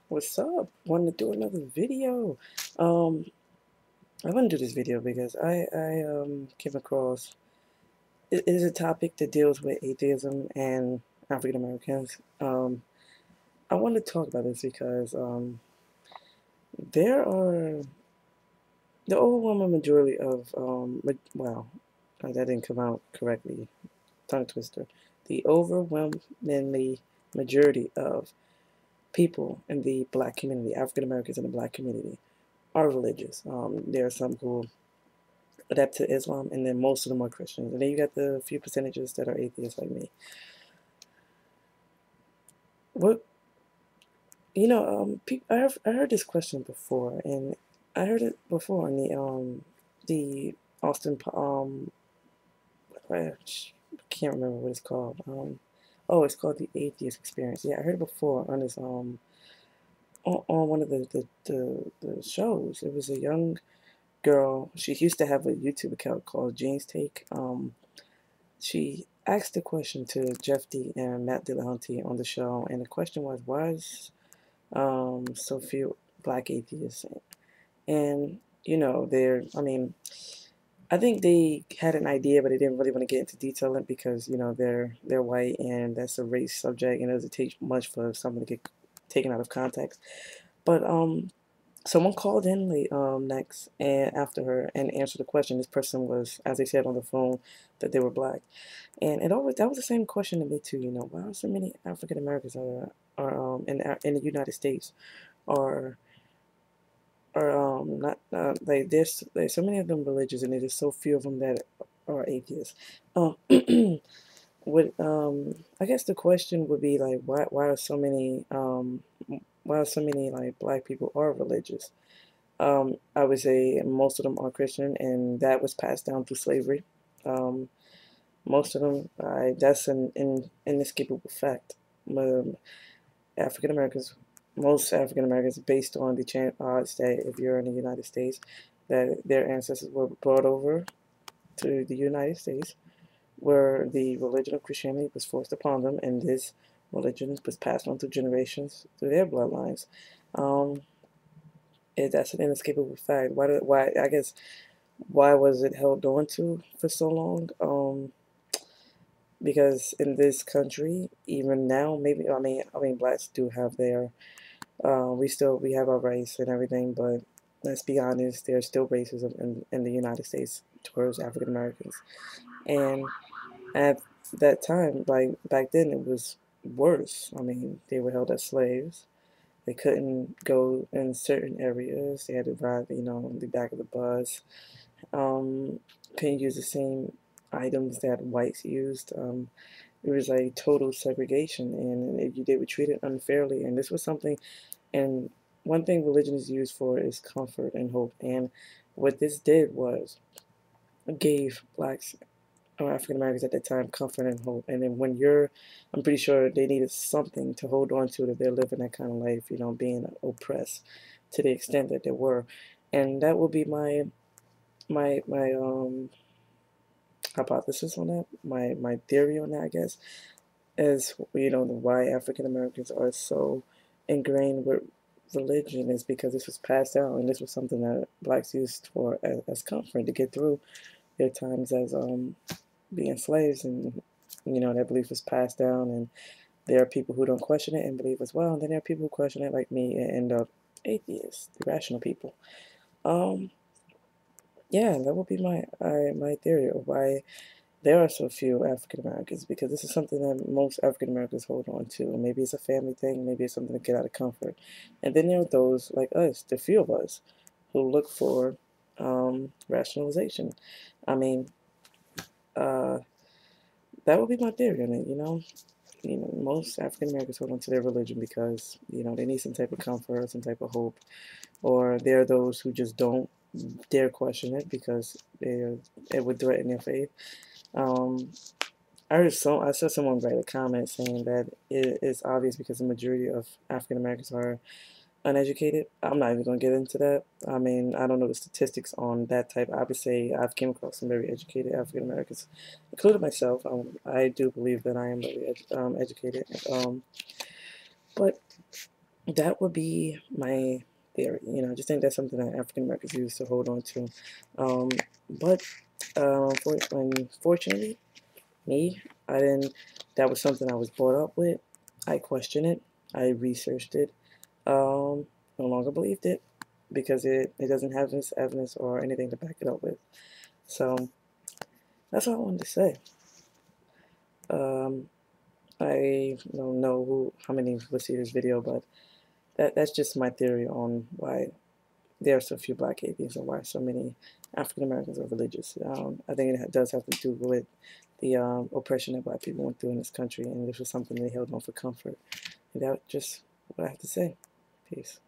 What's up? Wanted to do another video. Um, I want to do this video because I came across it is a topic that deals with atheism and African Americans. I want to talk about this because there are the overwhelming majority of wow, that didn't come out correctly. Tongue twister. The overwhelmingly majority of people in the black community, African Americans in the black community, are religious. There are some who adapt to Islam, and then most of them are Christians. And then you got the few percentages that are atheists like me. What I heard this question before, and I heard it before in the Austin I can't remember what it's called. Oh, it's called the Atheist Experience. Yeah, I heard it before on this on one of the shows. It was a young girl. She used to have a YouTube account called Jane's Take. She asked a question to Jeff D and Matt Dillahunty on the show, and the question was, why is so few black atheists? And I mean, I think they had an idea, but they didn't really want to get into detail it because they're white and that's a race subject, and it doesn't take much for something to get taken out of context. But someone called in late, next and after her and answered the question. This person was, as they said on the phone, that they were black. And that was the same question to me too. Why are so many African Americans are in the United States are not like there's so many of them religious, and there's so few of them that are atheists. Um, would I guess the question would be like, why are so many like black people are religious? I would say most of them are Christian, and that was passed down through slavery. Um, Most of them, that's an inescapable fact. Um, African Americans, most African Americans, based on the odds that if you're in the United States, that their ancestors were brought over to the United States, where the religion of Christianity was forced upon them, and this religion was passed on through generations through their bloodlines. Um, that's an inescapable fact. Why? I guess why was it held on to for so long? Because in this country, even now, maybe I mean, blacks do have their we have our rights and everything, but let's be honest, there's still racism in the United States towards African Americans, and at that time, like back then, it was worse. I mean, they were held as slaves. They couldn't go in certain areas. They had to ride, on the back of the bus. Um, couldn't use the same items that whites used. It was like total segregation, and if they were treated unfairly. And this was something. And one thing religion is used for is comfort and hope. And what this did was it gave blacks or African Americans at that time comfort and hope. And then I'm pretty sure they needed something to hold on to that they're living that kind of life, being oppressed to the extent that they were. And that will be my hypothesis on that, my theory on that, I guess, is why African Americans are so ingrained with religion is because this was passed down, and this was something that blacks used for as comfort to get through their times as being slaves, and that belief was passed down, and there are people who don't question it and believe as well, and then there are people who question it like me and end up atheists, irrational people. Um, yeah, that would be my theory of why there are so few African Americans, because this is something that most African Americans hold on to. Maybe it's a family thing, maybe it's something to get out of comfort. And then there are those like us, the few of us, who look for rationalization. I mean, uh, that would be my theory on it. Most African Americans hold on to their religion because they need some type of comfort, some type of hope, or there are those who just don't dare question it because it would threaten their faith. Um, I saw someone write a comment saying that it's obvious because the majority of African Americans are uneducated. I'm not even gonna get into that. I mean, I don't know the statistics on that type. I would say I've came across some very educated African Americans, including myself. I do believe that I am very educated. But that would be my theory. I just think that's something that African Americans used to hold on to. Um, but unfortunately, me, I didn't. That was something I was brought up with. I questioned it. I researched it. No longer believed it because it doesn't have this evidence or anything to back it up with. So that's all I wanted to say. Um, I don't know how many will see this video, but that's just my theory on why there are so few black atheists and why so many African Americans are religious. I think it does have to do with the oppression that black people went through in this country, and this was something they held on for comfort. And that's just what I have to say. Peace.